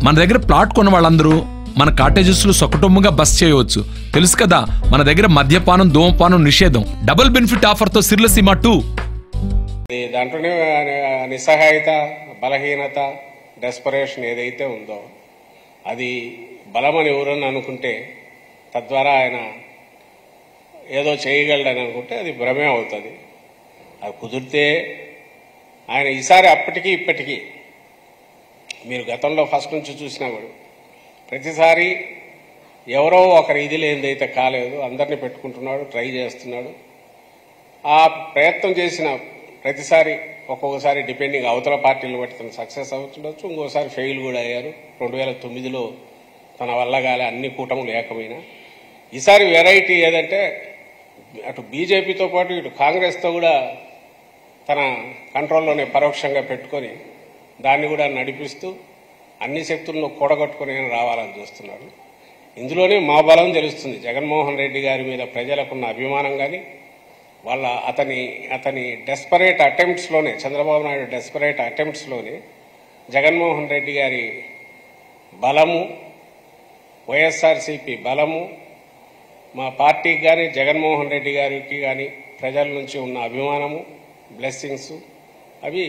మన దగ్గర ప్లాట్ కొన్న వాళ్ళందరూ మన కాటేజెస్ లో సొకటొమ్ముగా బస్ చేయవచ్చు. తెలుసు కదా, మన దగ్గర మద్యపానం ధూమపానం నిషేధం. డబుల్ బెనిఫిట్ ఆఫర్ తో సిర్లసీమ 2. దాంట్లోనే నిస్సహాయత, బలహీనత, డెస్పరేషన్ ఏదైతే ఉందో అది బలమని ఎవరన్నా అనుకుంటే, తద్వారా ఆయన ఏదో చేయగలడని అనుకుంటే అది భ్రమే అవుతుంది. అది కుదిరితే ఆయన ఈసారి అప్పటికీ ఇప్పటికీ మీరు గతంలో ఫస్ట్ నుంచి చూసినా కూడా ప్రతిసారి ఎవరో ఒకరి ఇది లేనిదైతే కాలేదు, అందరినీ పెట్టుకుంటున్నాడు, ట్రై చేస్తున్నాడు. ఆ ప్రయత్నం చేసిన ప్రతిసారి ఒక్కొక్కసారి డిపెండింగ్ అవతల పార్టీలు బట్టి తను సక్సెస్ అవుతుండొచ్చు, ఇంకోసారి ఫెయిల్ కూడా అయ్యారు. 2009లో తన వల్ల కాలే, అన్ని కూటములు ఏకమైనా. ఈసారి వెరైటీ ఏదంటే అటు బీజేపీతో పాటు ఇటు కాంగ్రెస్తో కూడా తన కంట్రోల్లోనే పరోక్షంగా పెట్టుకొని దాన్ని కూడా నడిపిస్తూ అన్ని శక్తులను కూడగట్టుకుని రావాలని చూస్తున్నాడు. ఇందులోనే మా బలం తెలుస్తుంది. జగన్మోహన్ రెడ్డి గారి మీద ప్రజలకున్న అభిమానం కానీ, వాళ్ళ అతని డెస్పరేట్ అటెంప్ట్స్లోనే, చంద్రబాబు నాయుడు డెస్పరేట్ అటెంప్ట్స్లోనే జగన్మోహన్ రెడ్డి గారి బలము, వైఎస్ఆర్సీపీ బలము, మా పార్టీకి కానీ జగన్మోహన్ రెడ్డి గారికి కానీ ప్రజల నుంచి ఉన్న అభిమానము, బ్లెస్సింగ్స్ అవి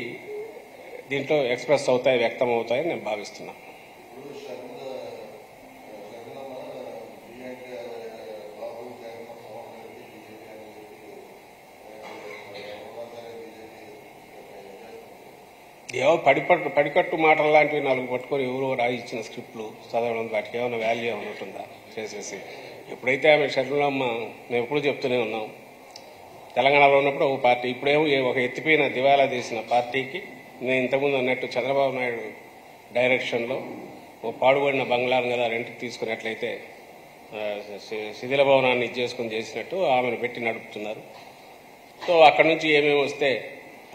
దీంట్లో ఎక్స్ప్రెస్ అవుతాయి, వ్యక్తం అవుతాయని నేను భావిస్తున్నాను. ఏవో పడికట్టు మాటలు లాంటివి నాలుగు పట్టుకొని ఎవరో రాయించిన స్క్రిప్ట్లు చదవడం, వాటికి ఏమైనా వాల్యూ ఏమైనా ఉంటుందా చేసేసి. ఎప్పుడైతే ఆమె షర్మిలమ్మ, మేము ఎప్పుడు చెప్తూనే ఉన్నాం, తెలంగాణలో ఉన్నప్పుడు ఒక పార్టీ, ఇప్పుడేమో ఒక ఎత్తిపోయిన దివాలా తీసిన పార్టీకి నేను ఇంతకుముందు అన్నట్టు చంద్రబాబు నాయుడు డైరెక్షన్లో ఓ పాడుబడిన బంగ్లాను కదా రెంట్కి తీసుకున్నట్లయితే శిథిల భవనాన్ని ఇచ్చేసుకుని చేసినట్టు ఆమెను పెట్టి నడుపుతున్నారు. సో అక్కడి నుంచి ఏమేమి వస్తే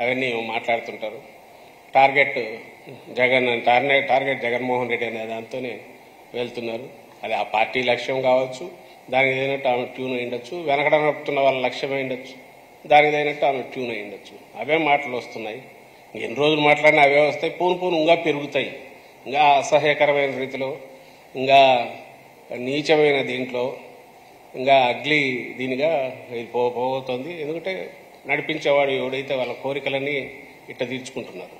అవన్నీ మాట్లాడుతుంటారు. టార్గెట్ జగన్మోహన్ రెడ్డి అనే దాంతోనే వెళ్తున్నారు. అది ఆ పార్టీ లక్ష్యం కావచ్చు, దానికి తగినట్టు ఆమె ట్యూన్ అయ్యిండొచ్చు, వెనకడ నడుపుతున్న వాళ్ళ లక్ష్యం అయ్యిండొచ్చు, దానికి తగినట్టు ఆమె ట్యూన్ అయ్యిండొచ్చు. అవే మాటలు వస్తున్నాయి. ఎన్ని రోజులు మాట్లాడినా అవే వస్తాయి. పూను ఇంకా పెరుగుతాయి, ఇంకా అసహ్యకరమైన రీతిలో, ఇంకా నీచమైన దీంట్లో, ఇంకా అగ్లీ దీనిగా ఇది పోతుంది. ఎందుకంటే నడిపించేవాడు ఎవడైతే వాళ్ళ కోరికలన్నీ ఇట్ట తీర్చుకుంటున్నారు.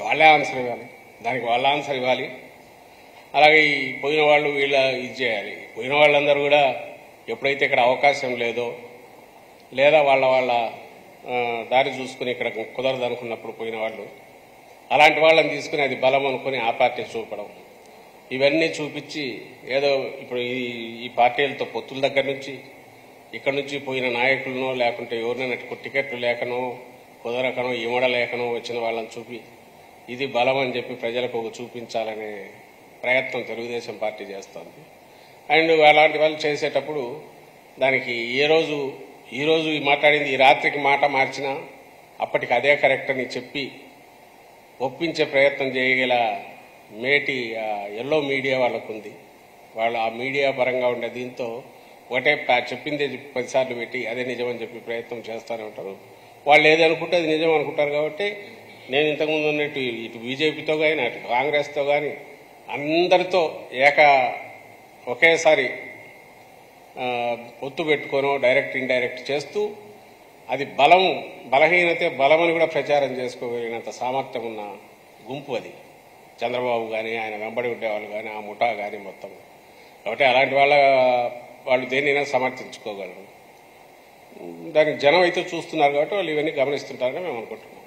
వాళ్ళే ఆన్సర్ ఇవ్వాలి, దానికి వాళ్ళ ఆన్సర్ ఇవ్వాలి. అలాగే ఈ పోయిన వాళ్ళు వీళ్ళ ఇది చేయాలి. పోయిన వాళ్ళందరూ కూడా ఎప్పుడైతే ఇక్కడ అవకాశం లేదో, లేదా వాళ్ళ దారి చూసుకుని ఇక్కడ కుదరదు అనుకున్నప్పుడు పోయిన వాళ్ళు, అలాంటి వాళ్ళని తీసుకుని అది బలం అనుకుని ఆ పార్టీ చూపడం, ఇవన్నీ చూపించి ఏదో ఇప్పుడు ఈ పార్టీలతో పొత్తుల దగ్గర నుంచి ఇక్కడ నుంచి పోయిన నాయకులను, లేకుంటే ఎవరినైనా టికెట్లు లేకనో కుదరకనో ఇమడలేకనో వచ్చిన వాళ్ళని చూపి ఇది బలం అని చెప్పి ప్రజలకు ఒక చూపించాలనే ప్రయత్నం తెలుగుదేశం పార్టీ చేస్తుంది. అండ్ అలాంటి వాళ్ళు చేసేటప్పుడు దానికి ఈ రోజు మాట్లాడింది ఈ రాత్రికి మాట మార్చినా అప్పటికి అదే కరెక్ట్ అని చెప్పి ఒప్పించే ప్రయత్నం చేయగల మేటి ఎల్లో మీడియా వాళ్ళకు ఉంది. వాళ్ళు ఆ మీడియా పరంగా ఉండే దీంతో ఒకటే చెప్పిందే 10 సార్లు పెట్టి అదే నిజమని చెప్పి ప్రయత్నం చేస్తూనే ఉంటారు. వాళ్ళు ఏదనుకుంటే అది నిజం అనుకుంటారు. కాబట్టి నేను ఇంతకుముందు ఉన్నట్టు ఇటు బీజేపీతో కానీ అటు కాంగ్రెస్తో కానీ అందరితో ఒకేసారి పొత్తు పెట్టుకోనో డైరెక్ట్ ఇండైరెక్ట్ చేస్తూ అది బలహీనతే బలమని కూడా ప్రచారం చేసుకోగలిగినంత సామర్థ్యం ఉన్న గుంపు అది. చంద్రబాబు కానీ ఆయన వెంబడి ఉండేవాళ్ళు కానీ ఆ ముఠా కానీ మొత్తం. కాబట్టి అలాంటి వాళ్ళు దేన్నైనా సమర్థించుకోగలరు. దానికి జనం అయితే చూస్తున్నారు కాబట్టి వాళ్ళు ఇవన్నీ గమనిస్తుంటారని మేము అనుకుంటున్నాం.